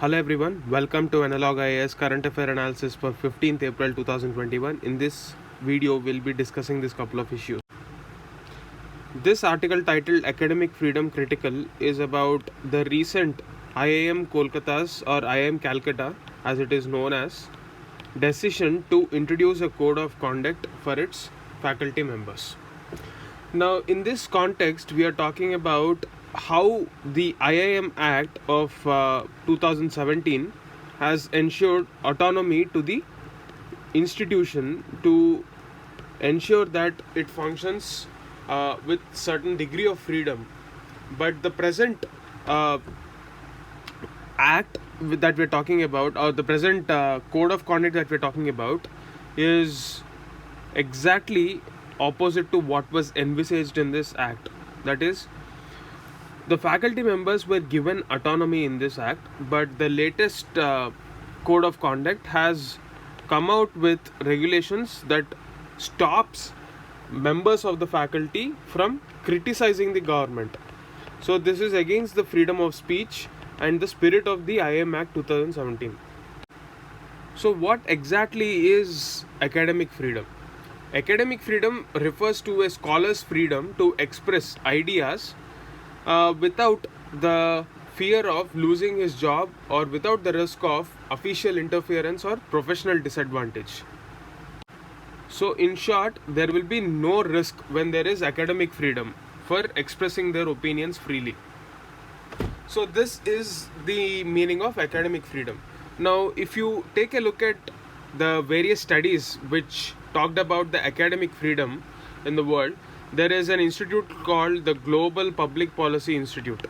Hello everyone, welcome to Analog IAS Current Affair Analysis for 15th April 2021. In this video, we'll be discussing this couple of issues. This article titled Academic Freedom Critical is about the recent IIM Kolkata's or IIM Calcutta as it is known as decision to introduce a code of conduct for its faculty members. Now, in this context, we are talking about how the IIM Act of 2017 has ensured autonomy to the institution to ensure that it functions with certain degree of freedom. But the present act that we're talking about, or the present code of conduct that we're talking about, is exactly opposite to what was envisaged in this act. That is, the faculty members were given autonomy in this act, but the latest code of conduct has come out with regulations that stops members of the faculty from criticizing the government. So this is against the freedom of speech and the spirit of the IIM Act 2017. So what exactly is academic freedom? Academic freedom refers to a scholar's freedom to express ideas without the fear of losing his job or without the risk of official interference or professional disadvantage. So in short, there will be no risk when there is academic freedom for expressing their opinions freely. So this is the meaning of academic freedom. Now, if you take a look at the various studies which talked about the academic freedom in the world, there is an institute called the Global Public Policy Institute.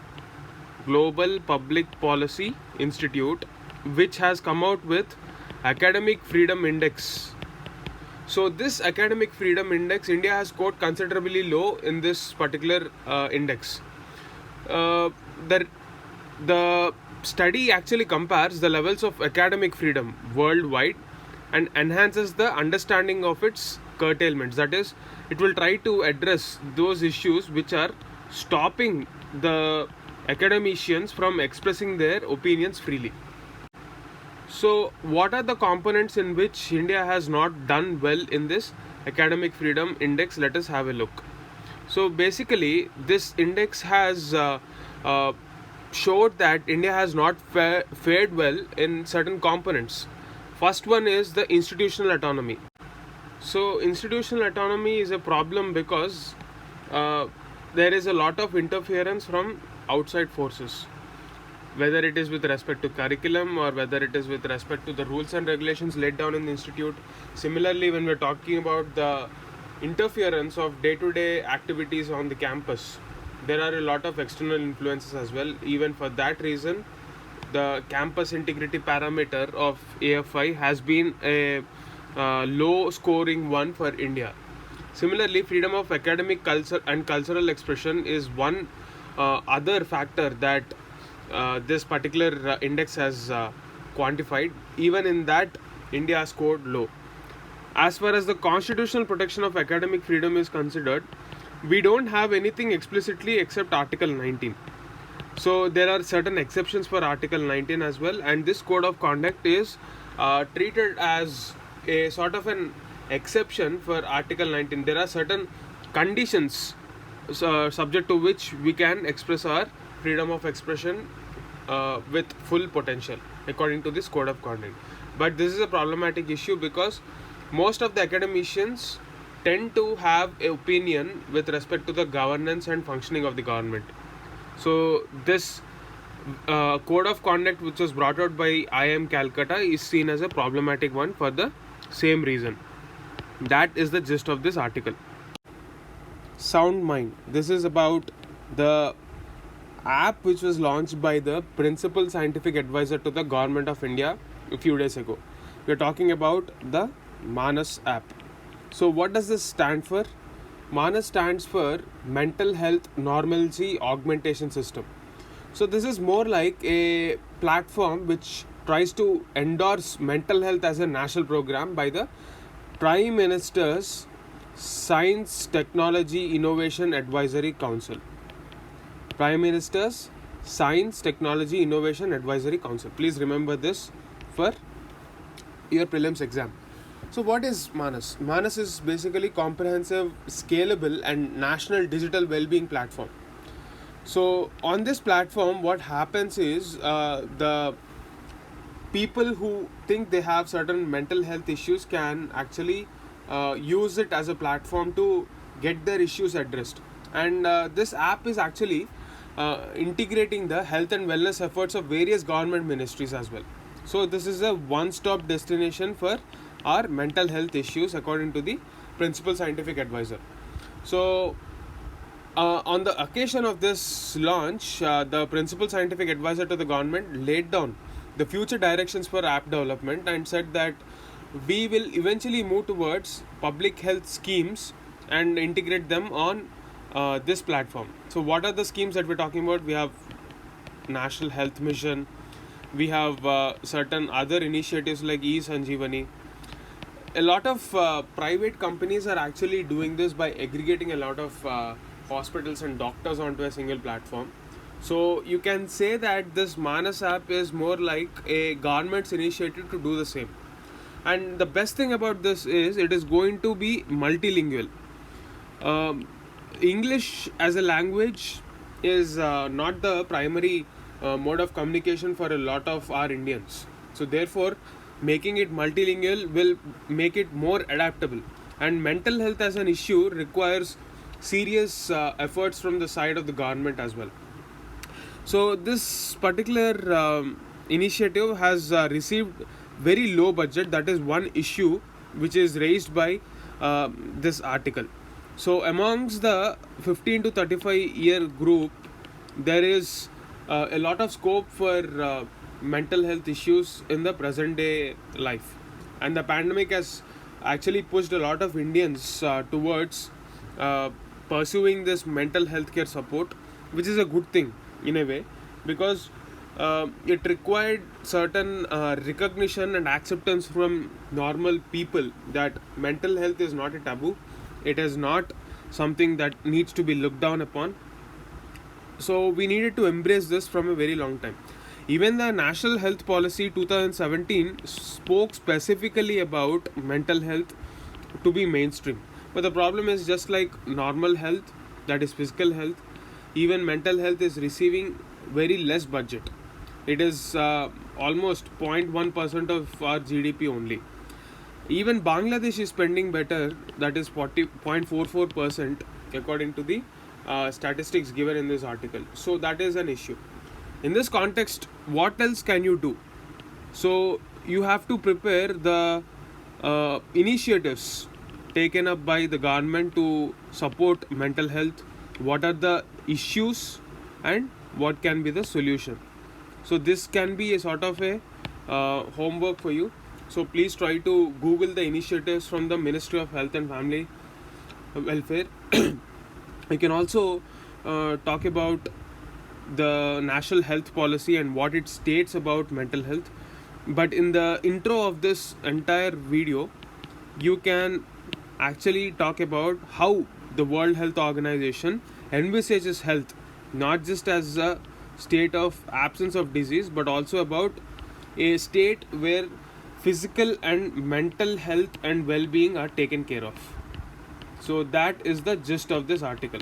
Global Public Policy Institute, which has come out with Academic Freedom Index. So this Academic Freedom Index, India has scored considerably low in this particular index. The study actually compares the levels of academic freedom worldwide and enhances the understanding of its curtailments. That is, it will try to address those issues which are stopping the academicians from expressing their opinions freely. So what are the components in which India has not done well in this academic freedom index? Let us have a look. So basically, this index has showed that India has not fared well in certain components. First one is the institutional autonomy. So institutional autonomy is a problem because there is a lot of interference from outside forces, whether it is with respect to curriculum or whether it is with respect to the rules and regulations laid down in the institute. Similarly, when we're talking about the interference of day-to-day activities on the campus, there are a lot of external influences as well. Even for that reason, the campus integrity parameter of AFI has been a low scoring one for India. Similarly, freedom of academic culture and cultural expression is one other factor that this particular index has quantified. Even in that, India scored low. As far as the constitutional protection of academic freedom is considered, we don't have anything explicitly except Article 19. So there are certain exceptions for Article 19 as well, and this code of conduct is treated as a sort of an exception for Article 19. There are certain conditions subject to which we can express our freedom of expression with full potential according to this code of conduct. But this is a problematic issue because most of the academicians tend to have an opinion with respect to the governance and functioning of the government. So this code of conduct which was brought out by IIM Calcutta is seen as a problematic one for the same reason. That is the gist of this article. Sound Mind. This is about the app which was launched by the principal scientific advisor to the government of India a few days ago. We are talking about the Manas app. So what does this stand for? Manas stands for Mental Health Normalcy Augmentation System. So this is more like a platform which tries to endorse mental health as a national program by the Prime Minister's Science, Technology, Innovation Advisory Council. Prime Minister's Science, Technology, Innovation Advisory Council. Please remember this for your prelims exam. So what is Manas? Manas is basically comprehensive, scalable and national digital well-being platform. So on this platform, what happens is the people who think they have certain mental health issues can actually use it as a platform to get their issues addressed. And this app is actually integrating the health and wellness efforts of various government ministries as well. So this is a one-stop destination for our mental health issues according to the principal scientific advisor. So on the occasion of this launch, the principal scientific advisor to the government laid down the future directions for app development and said that we will eventually move towards public health schemes and integrate them on this platform. So, what are the schemes that we're talking about? We have National Health Mission, we have certain other initiatives like E-Sanjeevani. A lot of private companies are actually doing this by aggregating a lot of hospitals and doctors onto a single platform. So you can say that this Manas app is more like a government's initiative to do the same. And the best thing about this is it is going to be multilingual. Um, English as a language is not the primary mode of communication for a lot of our Indians. So therefore, making it multilingual will make it more adaptable. And mental health as an issue requires serious efforts from the side of the government as well. So this particular initiative has received very low budget. That is one issue which is raised by this article. So amongst the 15 to 35 year group, there is a lot of scope for mental health issues in the present day life, and the pandemic has actually pushed a lot of Indians towards uh, pursuing this mental health care support, which is a good thing in a way, because it required certain recognition and acceptance from normal people that mental health is not a taboo, it is not something that needs to be looked down upon. So we needed to embrace this from a very long time. Even the National Health Policy 2017 spoke specifically about mental health to be mainstream. But the problem is, just like normal health, that is physical health, even mental health is receiving very less budget. It is almost 0.1% of our GDP only. Even Bangladesh is spending better, that is 0.44% according to the statistics given in this article. So that is an issue. In this context, what else can you do? So you have to prepare the initiatives taken up by the government to support mental health. What are the issues and what can be the solution? So this can be a sort of a homework for you. So please try to Google the initiatives from the Ministry of Health and Family Welfare. You can also talk about the National Health Policy and what it states about mental health. But in the intro of this entire video, you can actually talk about how the World Health Organization envisages health not just as a state of absence of disease, but also about a state where physical and mental health and well-being are taken care of. So that is the gist of this article.